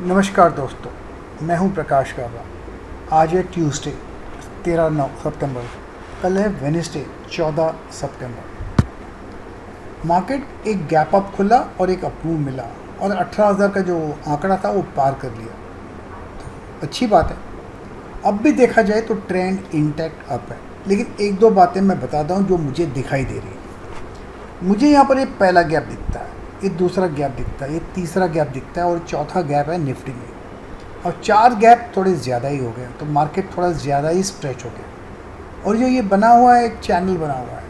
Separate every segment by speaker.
Speaker 1: नमस्कार दोस्तों, मैं हूं प्रकाश काबा। आज है ट्यूसडे 13 सितंबर, कल है वेडनेसडे 14 सितंबर। मार्केट एक गैप अप खुला और एक अप्रूव मिला और 18,000 का जो आंकड़ा था वो पार कर लिया। तो अच्छी बात है। अब भी देखा जाए तो ट्रेंड इंटैक्ट अप है, लेकिन एक दो बातें मैं बताता हूं जो मुझे दिखाई दे रही है। मुझे यहाँ पर एक पहला गैप दिखता है, ये दूसरा गैप दिखता है, ये तीसरा गैप दिखता है और चौथा गैप है निफ्टी में। और चार गैप थोड़े ज़्यादा ही हो गए, तो मार्केट थोड़ा ज़्यादा ही स्ट्रेच हो गया। और जो ये बना हुआ है, एक चैनल बना हुआ है,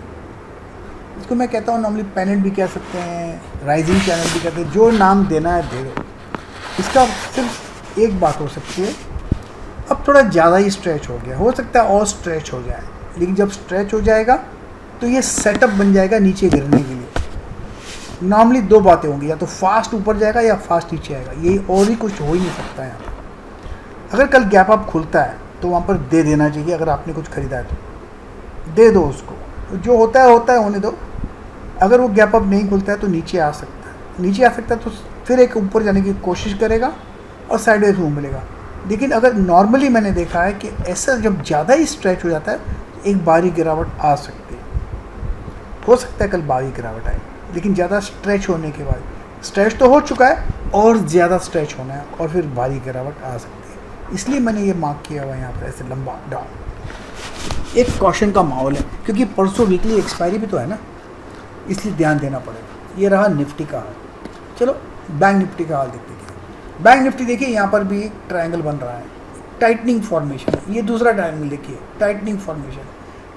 Speaker 1: इसको मैं कहता हूँ नॉर्मली पेनेंट भी कह सकते हैं, राइजिंग चैनल भी कहते हैं, जो नाम देना है दे दो। इसका सिर्फ एक बात हो सकती है, अब थोड़ा ज़्यादा ही स्ट्रेच हो गया, हो सकता है और स्ट्रेच हो जाए, लेकिन जब स्ट्रेच हो जाएगा तो ये सेटअप बन जाएगा नीचे गिरने के लिए। नॉर्मली दो बातें होंगी, या तो फास्ट ऊपर जाएगा या फास्ट नीचे आएगा, यही और ही कुछ हो ही नहीं सकता है। अगर कल गैप अप खुलता है तो वहाँ पर दे देना चाहिए। अगर आपने कुछ खरीदा है तो दे दो उसको, जो होता है होने दो। अगर वो गैप अप नहीं खुलता है तो नीचे आ सकता है, तो फिर एक ऊपर जाने की कोशिश करेगा और साइडवेज मूव मिलेगा। लेकिन अगर नॉर्मली मैंने देखा है कि ऐसा जब ज़्यादा ही स्ट्रेच हो जाता है तो एक बारी गिरावट आ सकती है। हो सकता है कल बारी गिरावट आए, लेकिन ज़्यादा स्ट्रेच होने के बाद, स्ट्रेच तो हो चुका है और ज़्यादा स्ट्रेच होना है और फिर भारी गिरावट आ सकती है। इसलिए मैंने ये मार्क किया हुआ है यहाँ पर ऐसे लंबा डाउन। एक कॉशन का माहौल है, क्योंकि परसों वीकली एक्सपायरी भी तो है ना, इसलिए ध्यान देना पड़ेगा। ये रहा निफ्टी का हाल। चलो बैंक निफ्टी का हाल देखते हैं। बैंक निफ्टी देखिए, यहाँ पर भी एक ट्रायंगल बन रहा है, टाइटनिंग फॉर्मेशन है। ये दूसरा ट्रायंगल देखिए, टाइटनिंग फॉर्मेशन,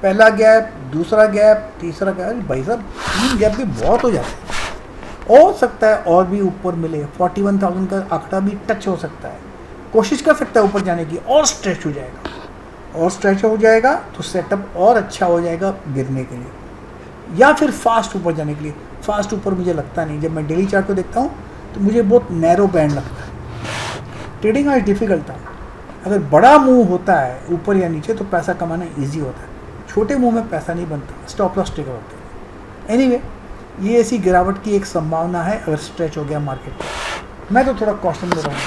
Speaker 1: पहला गैप, दूसरा गैप, तीसरा गैप। भाई साहब 3 गैप भी बहुत हो जाते हैं। हो सकता है और भी ऊपर मिले, 41,000 का आंकड़ा भी टच हो सकता है। कोशिश कर सकता है ऊपर जाने की, और स्ट्रेच हो जाएगा, और स्ट्रेच हो जाएगा तो सेटअप और अच्छा हो जाएगा गिरने के लिए, या फिर फास्ट ऊपर जाने के लिए। फास्ट ऊपर मुझे लगता नहीं, जब मैं डेली चार्ट को देखता हूँ तो मुझे बहुत नैरो बैंड लगता है। ट्रेडिंग आज डिफिकल्ट था। अगर बड़ा मूव होता है ऊपर या नीचे तो पैसा कमाना ईजी होता है, छोटे मूव में पैसा नहीं बनता, स्टॉप लॉस ट्रिगर होते हैं। एनीवे, ये ऐसी गिरावट की एक संभावना है अगर स्ट्रेच हो गया मार्केट। मैं तो थोड़ा कॉशन में रहूँगा,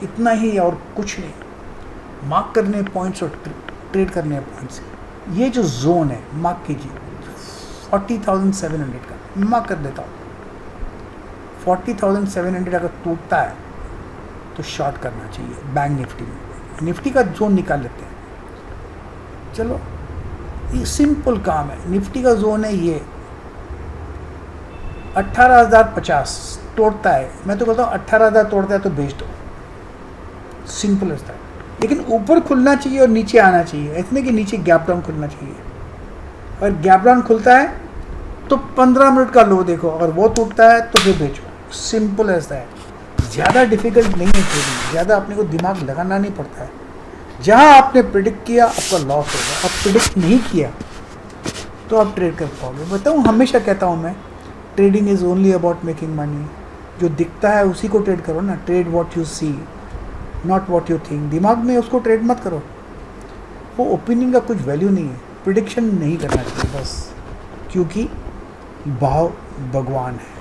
Speaker 1: इतना ही और कुछ नहीं। मार्क करने पॉइंट्स और ट्रेड करने पॉइंट्स, ये जो जोन है मार्क कीजिए 40,700 का, मार्क कर देता हूँ। 40,700 अगर टूटता है तो शॉर्ट करना चाहिए बैंक निफ्टी में। निफ्टी का जोन निकाल लेते हैं। चलो, ये सिंपल काम है। निफ्टी का जोन है ये 18,050 तोड़ता है, मैं तो कहता हूँ 18,000 तोड़ता है तो बेच दो, सिंपल है। लेकिन ऊपर खुलना चाहिए और नीचे आना चाहिए, ऐसे नहीं कि नीचे गैप डाउन खुलना चाहिए। और गैप डाउन खुलता है तो 15 मिनट का लो देखो, अगर वो टूटता है तो फिर बेचो, सिंपल ऐसा है। ज़्यादा डिफिकल्ट नहीं है ट्रेडिंग, ज़्यादा अपने को दिमाग लगाना नहीं पड़ता है। जहाँ आपने प्रिडिक्ट किया आपका लॉस होगा, अब प्रिडिक्ट नहीं किया तो आप ट्रेड कर पाओगे। बताऊँ, हमेशा कहता हूँ मैं, trading is only about making money. जो दिखता है उसी को ट्रेड करो ना। Trade what you see, not what you think. दिमाग में उसको ट्रेड मत करो, वो ओपिनियन का कुछ वैल्यू नहीं है। प्रिडिक्शन नहीं करना चाहिए बस, क्योंकि भाव भगवान है।